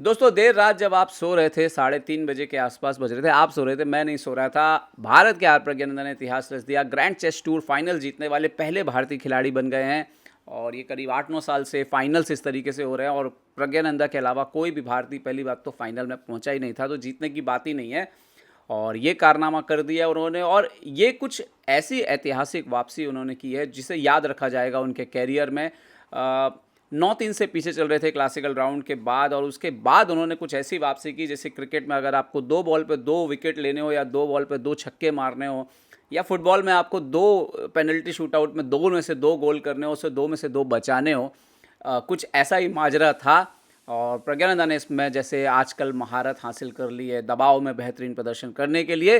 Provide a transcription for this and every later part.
दोस्तों देर रात जब आप सो रहे थे 3:30 बजे के आसपास बज रहे थे, आप सो रहे थे, मैं नहीं सो रहा था। भारत के आर प्रज्ञानंदा ने इतिहास रच दिया, ग्रैंड चेस टूर फाइनल जीतने वाले पहले भारतीय खिलाड़ी बन गए हैं। और ये करीब 8-9 साल से फाइनल्स इस तरीके से हो रहे हैं और प्रज्ञानंदा के अलावा कोई भी भारतीय पहली बात तो फाइनल में पहुंचा ही नहीं था, तो जीतने की बात ही नहीं है। और ये कारनामा कर दिया उन्होंने, और ये कुछ ऐसी ऐतिहासिक वापसी उन्होंने की है जिसे याद रखा जाएगा उनके कैरियर में। 9-3 से पीछे चल रहे थे क्लासिकल राउंड के बाद, और उसके बाद उन्होंने कुछ ऐसी वापसी की जैसे क्रिकेट में अगर आपको 2 बॉल पे 2 विकेट लेने हो या 2 बॉल पे 2 छक्के मारने हो, या फुटबॉल में आपको 2 पेनल्टी शूटआउट में 2 में से 2 गोल करने हो, उसे 2 में से 2 बचाने हो, कुछ ऐसा ही माजरा था। और प्रज्ञानंदा ने इसमें जैसे आजकल महारत हासिल कर ली है दबाव में बेहतरीन प्रदर्शन करने के लिए,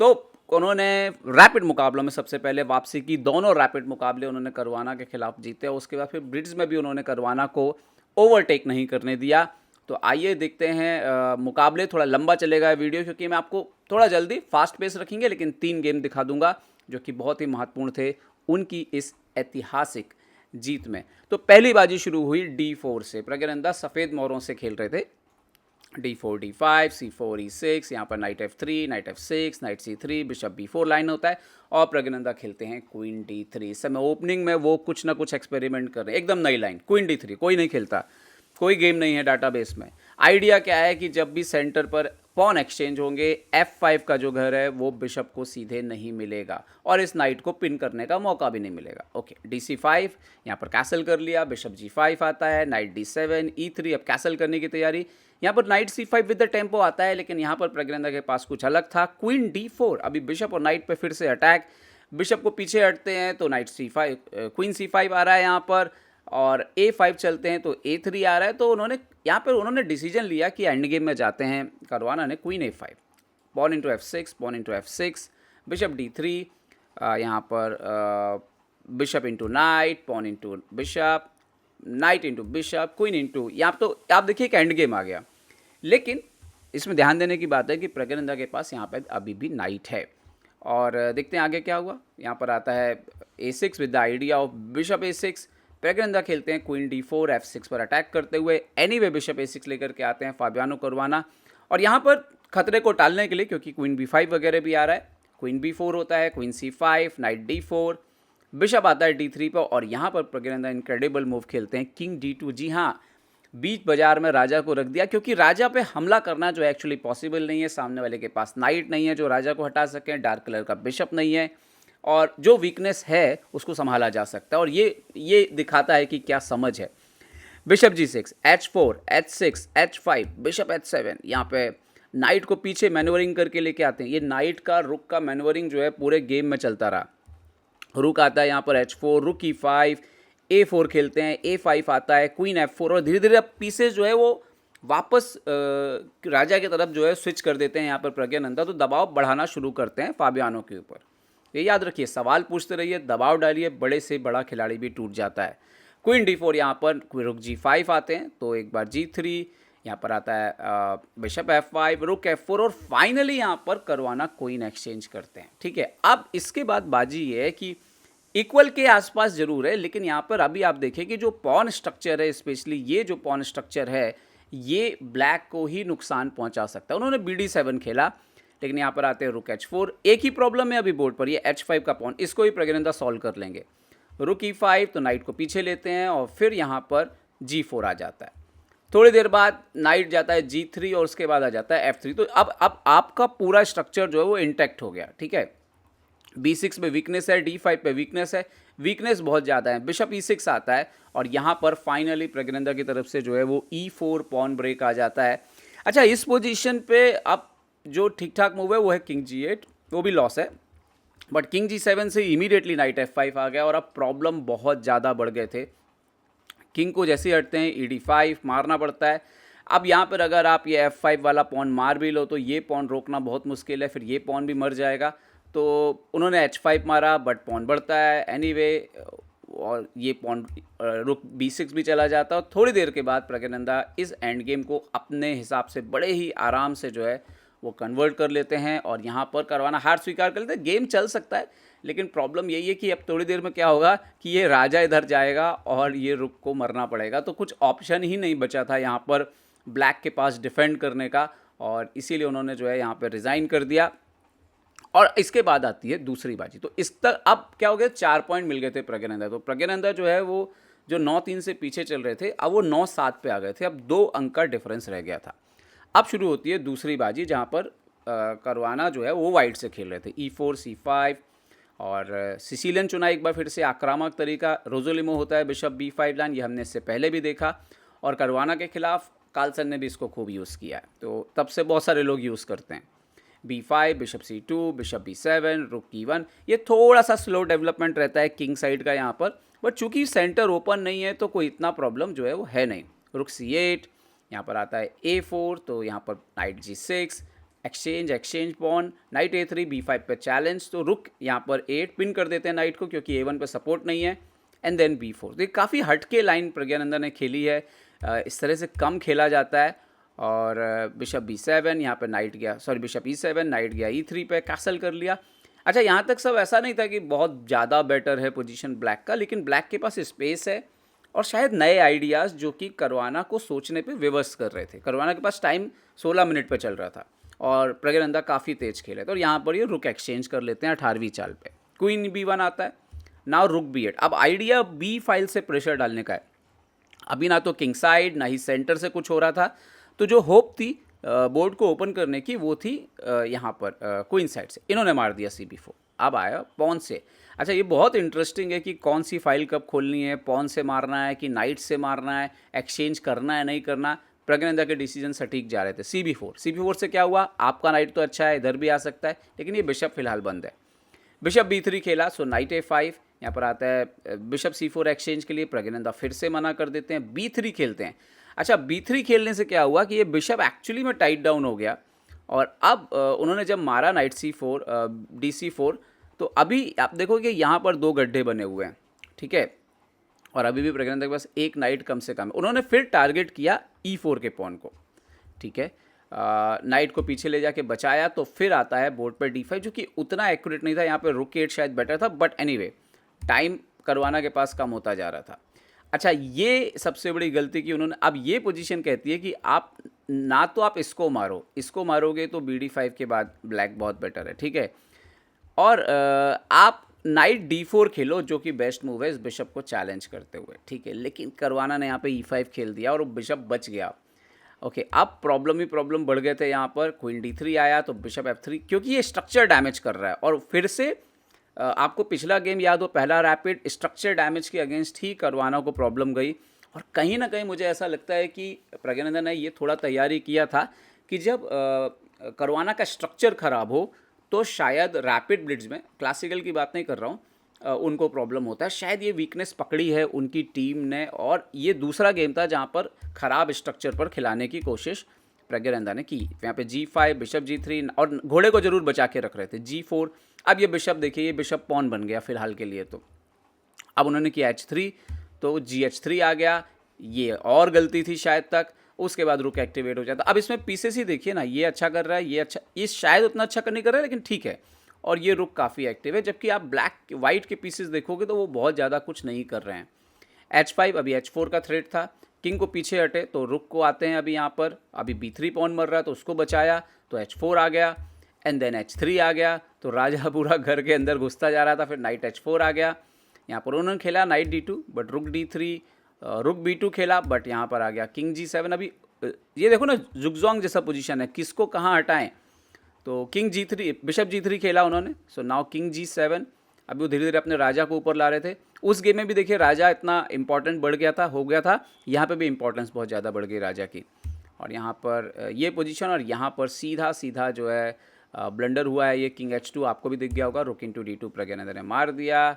तो उन्होंने रैपिड मुकाबलों में सबसे पहले वापसी की। दोनों रैपिड मुकाबले उन्होंने करवाना के खिलाफ जीते, और उसके बाद फिर ब्रिड्ज में भी उन्होंने करवाना को ओवरटेक नहीं करने दिया। तो आइए देखते हैं, मुकाबले थोड़ा लंबा चलेगा वीडियो, क्योंकि मैं आपको थोड़ा जल्दी फास्ट पेस रखेंगे, लेकिन 3 गेम दिखा दूंगा जो कि बहुत ही महत्वपूर्ण थे उनकी इस ऐतिहासिक जीत में। तो पहली बाजी शुरू हुई D4 से। प्रज्ञानंदा सफ़ेद मोहरों से खेल रहे थे। D4 D5 C4 E6, यहाँ पर night F3 night F6 night C3 bishop B4 line होता है, और प्रज्ञानंदा खेलते हैं क्वीन D3। इस समय ओपनिंग में वो कुछ ना कुछ एक्सपेरिमेंट कर रहे हैं, एकदम नई लाइन क्वीन D3, कोई नहीं खेलता, कोई गेम नहीं है डाटाबेस में। आइडिया क्या है कि जब भी सेंटर पर पॉन एक्सचेंज होंगे, F5 का जो घर है वो बिशप को सीधे नहीं मिलेगा और इस नाइट को पिन करने का मौका भी नहीं मिलेगा। ओके, DC5, यहाँ पर कैसल कर लिया, बिशप G5 आता है, नाइट D7 E3, अब कैसल करने की तैयारी। यहाँ पर night C5 with the tempo आता है, लेकिन यहाँ पर प्रज्ञानंदा के पास कुछ अलग था। क्वीन D4, अभी बिशप और नाइट पे फिर से अटैक, बिशप को पीछे हटते हैं तो नाइट C5, क्वीन C5 आ रहा है यहाँ पर, और A5 चलते हैं तो A3 आ रहा है। तो उन्होंने यहाँ पर उन्होंने डिसीजन लिया कि एंड गेम में जाते हैं, करवाना ने queen A5, pawn into F6, pawn into F6, bishop D3, यहाँ पर bishop into knight, pawn into bishop, knight into bishop, queen into, यहाँ तो आप देखिए कि एंड गेम आ गया। लेकिन इसमें ध्यान देने की बात है कि प्रज्ञानंदा के पास यहाँ पर अभी भी नाइट है, और देखते हैं आगे क्या हुआ। यहाँ पर आता है A6 with the idea of bishop A6। Praggnanandhaa खेलते हैं क्वीन D4 F6 पर अटैक करते हुए। एनीवे बिशप A6 लेकर के आते हैं फाबियानो करवाना, और यहाँ पर खतरे को टालने के लिए, क्योंकि क्वीन B5 वगैरह भी आ रहा है, क्वीन B4 होता है, queen C5, night D4, bishop आता है D3 पर, और यहाँ पर प्रज्ञानंदा इनक्रेडिबल मूव खेलते हैं किंग D2। जी हाँ, बीच बाजार में राजा को रख दिया, क्योंकि राजा पे हमला करना जो एक्चुअली पॉसिबल नहीं है। सामने वाले के पास नाइट नहीं है जो राजा को हटा सके, डार्क कलर का बिशप नहीं है, और जो वीकनेस है उसको संभाला जा सकता है, और ये दिखाता है कि क्या समझ है। Bishop G6, H4, H6, H5, bishop H7, यहाँ पे नाइट को पीछे मैन्यूवरिंग करके लेके आते हैं। ये नाइट का रुक का मैन्यूवरिंग जो है पूरे गेम में चलता रहा। रुक आता है यहाँ पर H4, रुक E5, A4 खेलते हैं, A5 आता है, क्वीन F4, और धीरे धीरे अब पीसेस जो है वो वापस राजा की तरफ जो है स्विच कर देते हैं यहाँ पर प्रज्ञानंदा। तो दबाव बढ़ाना शुरू करते हैं फाबियानो के ऊपर। ये याद रखिए, सवाल पूछते रहिए, दबाव डालिए, बड़े से बड़ा खिलाड़ी भी टूट जाता है। क्वीन D4, यहाँ पर रुक G5 आते हैं, तो एक बार G3, यहाँ पर आता है बिशप F5, रुक F4, और फाइनली यहाँ पर करवाना क्वीन एक्सचेंज करते हैं। ठीक है, अब इसके बाद बाजी ये है कि इक्वल के आसपास जरूर है, लेकिन यहाँ पर अभी आप देखें कि जो पॉन स्ट्रक्चर है, स्पेशली ये जो पॉन स्ट्रक्चर है, ये ब्लैक को ही नुकसान पहुंचा सकता है। उन्होंने BD7 खेला, लेकिन यहाँ पर आते हैं रुक H4। एक ही प्रॉब्लम है अभी बोर्ड पर, ये H5 का पॉन, इसको ही प्रज्ञानंदा सॉल्व कर लेंगे। रुक E5, तो नाइट को पीछे लेते हैं, और फिर यहाँ पर G4 आ जाता है। थोड़ी देर बाद नाइट जाता है G3, और उसके बाद आ जाता है F3। तो अब आपका पूरा स्ट्रक्चर जो है वो इंटैक्ट हो गया। ठीक है, B6 पे वीकनेस है, D5 पे वीकनेस है, वीकनेस बहुत ज़्यादा है। बिशप E6 आता है, और यहाँ पर फाइनली प्रज्ञानंदा की तरफ से जो है वो E4 पॉन ब्रेक आ जाता है। अच्छा, इस पोजीशन पे अब जो ठीक ठाक मूव है वो है किंग G8, वो भी लॉस है, बट किंग G7 से इमीडिएटली नाइट F5 आ गया, और अब प्रॉब्लम बहुत ज़्यादा बढ़ गए थे। किंग को जैसे हटते हैं ED5 मारना पड़ता है। अब यहाँ पर अगर आप ये F5 वाला पॉन मार भी लो तो ये पॉन रोकना बहुत मुश्किल है, फिर ये पॉन भी मर जाएगा। तो उन्होंने H5 मारा, बट पॉन बढ़ता है एनीवे, और ये पॉन रुक B6 भी चला जाता है। और थोड़ी देर के बाद प्रज्ञानंदा इस एंड गेम को अपने हिसाब से बड़े ही आराम से जो है वो कन्वर्ट कर लेते हैं, और यहाँ पर करवाना हार स्वीकार कर लेते हैं। गेम चल सकता है, लेकिन प्रॉब्लम यही है कि अब थोड़ी देर में क्या होगा कि ये राजा इधर जाएगा और ये रुक को मरना पड़ेगा, तो कुछ ऑप्शन ही नहीं बचा था यहाँ पर ब्लैक के पास डिफेंड करने का, और इसीलिए उन्होंने जो है यहाँ पे रिज़ाइन कर दिया। और इसके बाद आती है दूसरी बाजी। तो इस तक अब क्या हो गया, 4 पॉइंट मिल गए थे प्रज्ञानंदा। तो प्रज्ञानंदा जो है वो जो 9-3 से पीछे चल रहे थे, अब वो 9-7 पे आ गए थे। अब 2 अंक का डिफरेंस रह गया था। अब शुरू होती है दूसरी बाजी, जहाँ पर करवाना जो है वो वाइट से खेल रहे थे, E4 C5, और सिसिलियन चुना एक बार फिर से, आक्रामक तरीका। रोजोलिमो होता है बिशप B5 लाइन, ये हमने इससे पहले भी देखा, और करवाना के खिलाफ कार्लसन ने भी इसको खूब यूज़ किया है, तो तब से बहुत सारे लोग यूज़ करते हैं। B5, bishop C2, bishop B7, रुक E1। ये थोड़ा सा स्लो डेवलपमेंट रहता है किंग साइड का यहाँ पर, बट चूंकि सेंटर ओपन नहीं है तो कोई इतना प्रॉब्लम जो है वो है नहीं। रुक C8, यहाँ पर आता है A4, तो यहाँ पर night G6, exchange pawn, night A3, B5 पे चैलेंज, तो रुक यहाँ पर 8 पिन कर देते हैं नाइट को, क्योंकि A1 पे सपोर्ट नहीं है, एंड देन B4। तो ये काफ़ी हटके लाइन प्रज्ञानंदा ने खेली है, इस तरह से कम खेला जाता है। और बिशप B7, यहाँ पे नाइट गया, सॉरी बिशप E7, नाइट गया E3 पे, कैसल कर लिया। अच्छा, यहाँ तक सब ऐसा नहीं था कि बहुत ज़्यादा बेटर है पोजीशन ब्लैक का, लेकिन ब्लैक के पास स्पेस है और शायद नए आइडियाज़ जो कि करवाना को सोचने पे विवश कर रहे थे। करवाना के पास टाइम 16 मिनट पे चल रहा था और प्रज्ञानंदा काफ़ी तेज खेले थे, और यहाँ पर ये रुक एक्सचेंज कर लेते हैं 18वीं चाल पे। क्वीन B1 आता है, नाउ रुक B8। अब आइडिया B फाइल से प्रेशर डालने का है। अभी ना तो किंग साइड ना ही सेंटर से कुछ हो रहा था, तो जो होप थी बोर्ड को ओपन करने की वो थी यहाँ पर क्वीन साइड से। इन्होंने मार दिया CB4। अब आया पॉन से। अच्छा, ये बहुत इंटरेस्टिंग है कि कौन सी फाइल कब खोलनी है, पॉन से मारना है कि नाइट से मारना है, एक्सचेंज करना है नहीं करना। प्रज्ञानंदा के डिसीजन सटीक जा रहे थे। CB4 से क्या हुआ, आपका नाइट तो अच्छा है, इधर भी आ सकता है, लेकिन ये बिशप फिलहाल बंद है। बिशप B3 खेला, सो नाइट A5, यहाँ पर आता है बिशप C4 एक्सचेंज के लिए। प्रज्ञानंदा फिर से मना कर देते हैं, B3 खेलते हैं। अच्छा, B3 खेलने से क्या हुआ कि ये बिशप एक्चुअली में टाइट डाउन हो गया, और अब उन्होंने जब मारा नाइट C4 DC4, तो अभी आप देखो कि यहाँ पर 2 गड्ढे बने हुए हैं, ठीक है, और अभी भी प्रज्ञानंदा के पास एक नाइट कम से कम। उन्होंने फिर टारगेट किया E4 के पॉन को, ठीक है, नाइट को पीछे ले जाके बचाया। तो फिर आता है बोर्ड पर D5, जो कि उतना एक्यूरेट नहीं था, यहाँ पे रुक 8 शायद बेटर था, बट एनीवे टाइम करवाना के पास कम होता जा रहा था। अच्छा, ये सबसे बड़ी गलती की उन्होंने। अब ये पोजीशन कहती है कि आप ना तो आप इसको मारो, इसको मारोगे तो BD5 के बाद ब्लैक बहुत बेटर है, ठीक है, और आप नाइट D4 खेलो, जो कि बेस्ट मूव है इस बिशप को चैलेंज करते हुए, ठीक है, लेकिन करवाना ने यहाँ पे E5 खेल दिया और वो बिशप बच गया। ओके, अब प्रॉब्लम ही प्रॉब्लम बढ़ गए थे यहाँ पर। क्वीन D3 आया तो बिशप F3, क्योंकि ये स्ट्रक्चर डैमेज कर रहा है, और फिर से आपको पिछला गेम याद हो, पहला रैपिड स्ट्रक्चर डैमेज के अगेंस्ट ही करवाना को प्रॉब्लम गई। और कहीं ना कहीं मुझे ऐसा लगता है कि प्रज्ञानंदा ने ये थोड़ा तैयारी किया था कि जब करवाना का स्ट्रक्चर ख़राब हो तो शायद रैपिड ब्लिट्ज में, क्लासिकल की बात नहीं कर रहा हूँ, उनको प्रॉब्लम होता है। शायद ये वीकनेस पकड़ी है उनकी टीम ने, और ये दूसरा गेम था जहाँ पर ख़राब स्ट्रक्चर पर खिलाने की कोशिश प्रज्ञानंदा ने की। यहाँ पे G5, बिशप G3, और घोड़े को जरूर बचा के रख रहे थे G4। अब ये बिशप देखिए, ये बिशप पॉन बन गया फिलहाल के लिए। तो अब उन्होंने किया H3, तो GH3 आ गया। ये और गलती थी शायद तक, उसके बाद रुक एक्टिवेट हो जाता। अब इसमें पीसेस ही देखिए ना, ये अच्छा कर रहा है, ये अच्छा, ये शायद उतना अच्छा नहीं कर रहा है, लेकिन ठीक है, और ये रुक काफ़ी एक्टिव है। जबकि आप ब्लैक वाइट के पीसेस देखोगे तो वो बहुत ज़्यादा कुछ नहीं कर रहे हैं। H5, अभी H4 का थ्रेट था, किंग को पीछे हटे तो रुक को आते हैं अभी यहाँ पर। अभी B3 पॉन मर रहा है तो उसको बचाया, तो H4 आ गया, एंड देन H3 आ गया। तो राजा पूरा घर के अंदर घुसता जा रहा था, फिर नाइट H4 आ गया। यहाँ पर उन्होंने खेला नाइट D2, बट रुक D3, रुक B2 खेला, बट यहाँ पर आ गया किंग G7। अभी ये देखो ना, जुगजोंग जैसा पोजीशन है, किसको कहाँ हटाएं। तो किंग G3, बिशप G3 खेला उन्होंने, सो नाउ किंग G7। अभी वो धीरे धीरे अपने राजा को ऊपर ला रहे थे। उस गेम में भी देखिए राजा इतना इंपॉर्टेंट बढ़ गया था, हो गया था, यहाँ पे भी इंपॉर्टेंस बहुत ज़्यादा बढ़ गई राजा की। और यहाँ पर ये पोजीशन, और यहाँ पर सीधा सीधा जो है ब्लंडर हुआ है, ये किंग H2 आपको भी दिख गया होगा, रुक into D2 प्रज्ञानंदा ने मार दिया।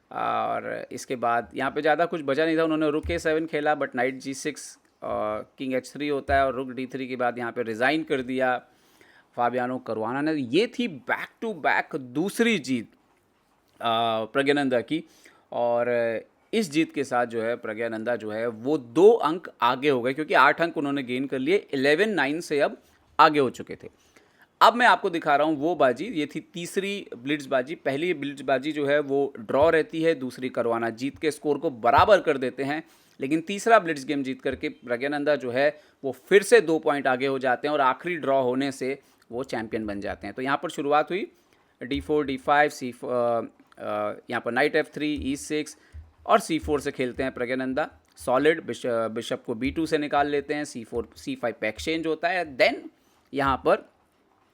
और इसके बाद यहाँ पे ज़्यादा कुछ बचा नहीं था, उन्होंने रुक A7 खेला, but night G6, king H3 होता है, और रुक D3 के बाद यहाँ पे रिज़ाइन कर दिया फाबियानो करुआना ने। ये थी बैक टू बैक दूसरी जीत प्रज्ञानंदा की, और इस जीत के साथ जो है प्रज्ञानंदा जो है वो 2 अंक आगे हो गए, क्योंकि 8 अंक उन्होंने गेन कर लिए, 11-9 से अब आगे हो चुके थे। अब मैं आपको दिखा रहा हूँ वो बाजी, ये थी तीसरी ब्लिट्ज बाजी। पहली ब्लिट्ज बाजी जो है वो ड्रॉ रहती है, दूसरी करवाना जीत के स्कोर को बराबर कर देते हैं, लेकिन तीसरा ब्लिट्स गेम जीत करके प्रज्ञानंदा जो है वो फिर से 2 पॉइंट आगे हो जाते हैं और आखिरी ड्रॉ होने से वो चैंपियन बन जाते हैं। तो यहाँ पर शुरुआत हुई D4 D5 यहाँ पर नाइट F3 E6 और C4 से खेलते हैं प्रज्ञानंदा। सॉलिड बिशप को B2 से निकाल लेते हैं, C4 C5 पे एक्सचेंज होता है। देन यहाँ पर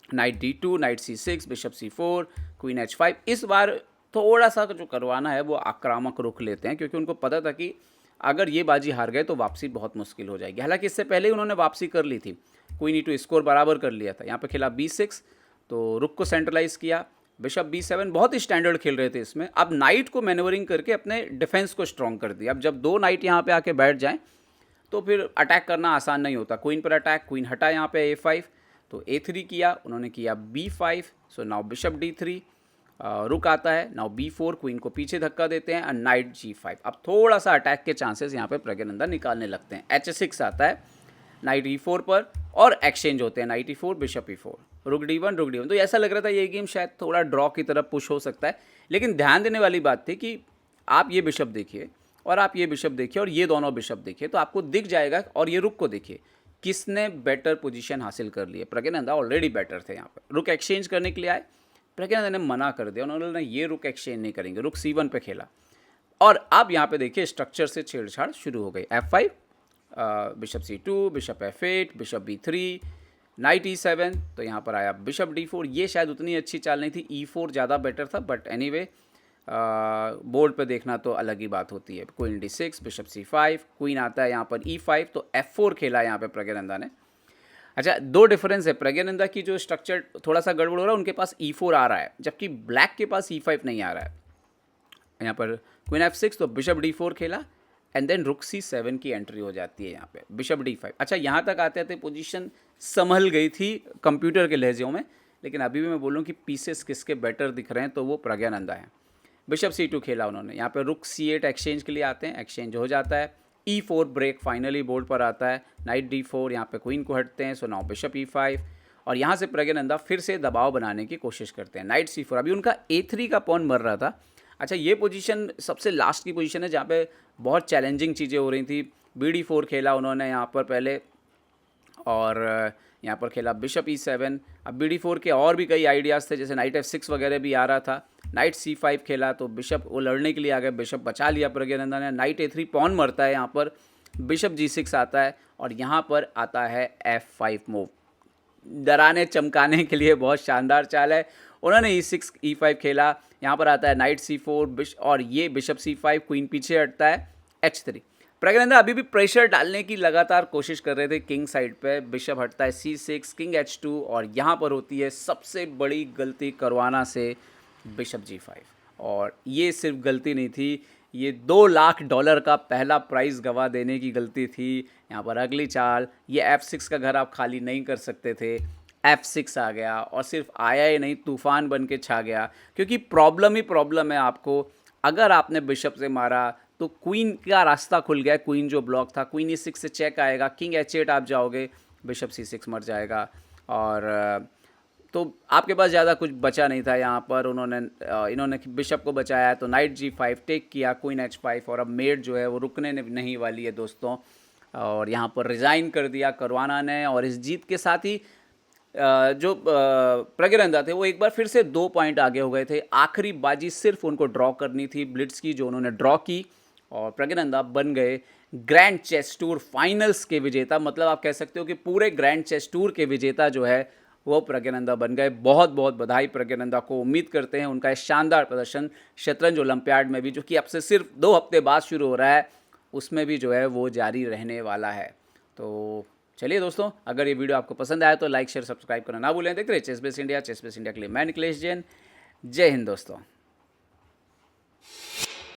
night D2 night C6 bishop C4 queen H5। इस बार थोड़ा सा जो करवाना है वो आक्रामक रुख लेते हैं, क्योंकि उनको पता था कि अगर ये बाजी हार गए तो वापसी बहुत मुश्किल हो जाएगी। हालांकि इससे पहले ही उन्होंने वापसी कर ली थी, क्वीन E2 स्कोर बराबर कर लिया था। यहाँ पे खेला B6 तो रुक को सेंट्रलाइज किया, बिशप B7 बहुत ही स्टैंडर्ड खेल रहे थे इसमें। अब नाइट को मैनेवरिंग करके अपने डिफेंस को स्ट्रॉन्ग कर दिया। अब जब 2 नाइट यहाँ पे आके बैठ जाएं तो फिर अटैक करना आसान नहीं होता। क्वीन पर अटैक, क्वीन हटा यहाँ पे A5 तो A3 किया, उन्होंने किया B5। So now bishop D3 रुक आता है, नाउ B4 क्वीन को पीछे धक्का देते हैं, नाइट G5। अब थोड़ा सा अटैक के चांसेस यहाँ पे प्रज्ञानंदा निकालने लगते हैं। H6 आता है नाइट E4 पर और एक्सचेंज होते हैं नाइट E4 बिशप E4 रुक D1 रुक D1। तो ऐसा लग रहा था ये गेम शायद थोड़ा ड्रॉ की तरफ पुश हो सकता है, लेकिन ध्यान देने वाली बात थी कि आप ये बिशप देखिए और आप ये बिशप देखिए और ये दोनों बिशप देखिए तो आपको दिख जाएगा। और ये रुक को देखिए किसने बेटर पोजीशन हासिल कर ली है। प्रज्ञानंदा ऑलरेडी बेटर थे। यहाँ पर रुक एक्सचेंज करने के लिए आए, प्रज्ञानंदा ने मना कर दिया। उन्होंने ये रुक एक्सचेंज नहीं करेंगे, रुक C1 पे खेला। और अब यहाँ पे देखिए स्ट्रक्चर से छेड़छाड़ शुरू हो गई। F5 bishop C2 bishop F8 bishop B3 night E7। तो यहाँ पर आया बिशप D4। ये शायद उतनी अच्छी चाल नहीं थी, E4 ज़्यादा बेटर था, बट एनीवे बोर्ड पे देखना तो अलग ही बात होती है। Queen D6 bishop C5 queen आता है यहाँ पर E5 तो F4 खेला यहाँ पे प्रज्ञानंदा ने। अच्छा, 2 डिफरेंस है। प्रज्ञानंदा की जो स्ट्रक्चर थोड़ा सा गड़बड़ हो रहा है, उनके पास E4 आ रहा है, जबकि ब्लैक के पास E5 नहीं आ रहा है। यहाँ पर क्वीन F6 तो बिशप D4 खेला एंड देन रुक C7 की एंट्री हो जाती है यहाँ पे बिशप D5। अच्छा, यहाँ तक आते आते पोजीशन संभल गई थी कंप्यूटर के लहजे में, लेकिन अभी भी मैं बोलूँ कि पीसेस किसके बेटर दिख रहे हैं तो वो प्रज्ञानंदा है। बिशप C2 खेला उन्होंने, यहाँ पे रुक C8 एक्सचेंज के लिए आते हैं, एक्सचेंज हो जाता है। E4 ब्रेक फाइनली बोर्ड पर आता है, नाइट D4 यहाँ पे क्वीन को हटते हैं। सो नाउ बिशप E5 और यहाँ से प्रज्ञानंदा फिर से दबाव बनाने की कोशिश करते हैं। नाइट C4 अभी उनका A3 का पॉन मर रहा था। अच्छा, ये पोजीशन सबसे लास्ट की पोजीशन है जहाँ पे बहुत चैलेंजिंग चीज़ें हो रही थी। BD4 खेला उन्होंने यहाँ पर पहले और यहाँ पर खेला बिशप E7। अब BD4 के और भी कई आइडियाज़ थे, जैसे नाइट F6 वगैरह भी आ रहा था। नाइट C5 खेला तो बिशप वो लड़ने के लिए आ गए, बिशप बचा लिया प्रज्ञानंदा ने। नाइट A3 पॉन मरता है यहाँ पर, बिशप G6 आता है और यहाँ पर आता है F5 मूव। डराने चमकाने के लिए बहुत शानदार चाल है। उन्होंने E6 E5 खेला, यहाँ पर आता है नाइट C4 और ये बिशप C5 क्वीन पीछे हटता है H3। प्रज्ञानंदा अभी भी प्रेशर डालने की लगातार कोशिश कर रहे थे किंग साइड पे। बिशप हटता है C6 किंग H2 और यहाँ पर होती है सबसे बड़ी गलती करवाना से बिशप G5। और ये सिर्फ गलती नहीं थी, ये $2 लाख का पहला प्राइज़ गवा देने की गलती थी। यहाँ पर अगली चाल, ये F6 का घर आप खाली नहीं कर सकते थे। F6 आ गया और सिर्फ आया ही नहीं, तूफान बन के छा गया, क्योंकि प्रॉब्लम ही प्रॉब्लम है आपको। अगर आपने बिशप से मारा तो क्वीन का रास्ता खुल गया, क्वीन जो ब्लॉक था। क्वीन E6 से चेक आएगा, किंग H8 आप जाओगे, बिशप C6 मर जाएगा और तो आपके पास ज़्यादा कुछ बचा नहीं था। यहाँ पर इन्होंने बिशप को बचाया तो नाइट G5 टेक किया, क्वीन H5 और अब मेड जो है वो रुकने नहीं वाली है दोस्तों। और यहाँ पर रिज़ाइन कर दिया करवाना ने और इस जीत के साथ ही जो प्रज्ञानंदा थे वो एक बार फिर से 2 पॉइंट आगे हो गए थे। आखिरी बाजी सिर्फ उनको ड्रॉ करनी थी ब्लिट्स की, जो उन्होंने ड्रॉ की और प्रज्ञानंदा बन गए ग्रैंड चेस टूर फाइनल्स के विजेता। मतलब आप कह सकते हो कि पूरे ग्रैंड चेस टूर के विजेता जो है वो प्रज्ञानंदा बन गए। बहुत बहुत बधाई प्रज्ञानंदा को। उम्मीद करते हैं उनका शानदार प्रदर्शन शतरंज ओलंपियाड में भी, जो कि अब से सिर्फ 2 हफ्ते बाद शुरू हो रहा है, उसमें भी जो है वो जारी रहने वाला है। तो चलिए दोस्तों, अगर ये वीडियो आपको पसंद आया तो लाइक शेयर सब्सक्राइब करना ना भूलें। देखते रहिए chess base India. Chess base India के लिए मैं निखिलेश जैन। जय हिंद दोस्तों।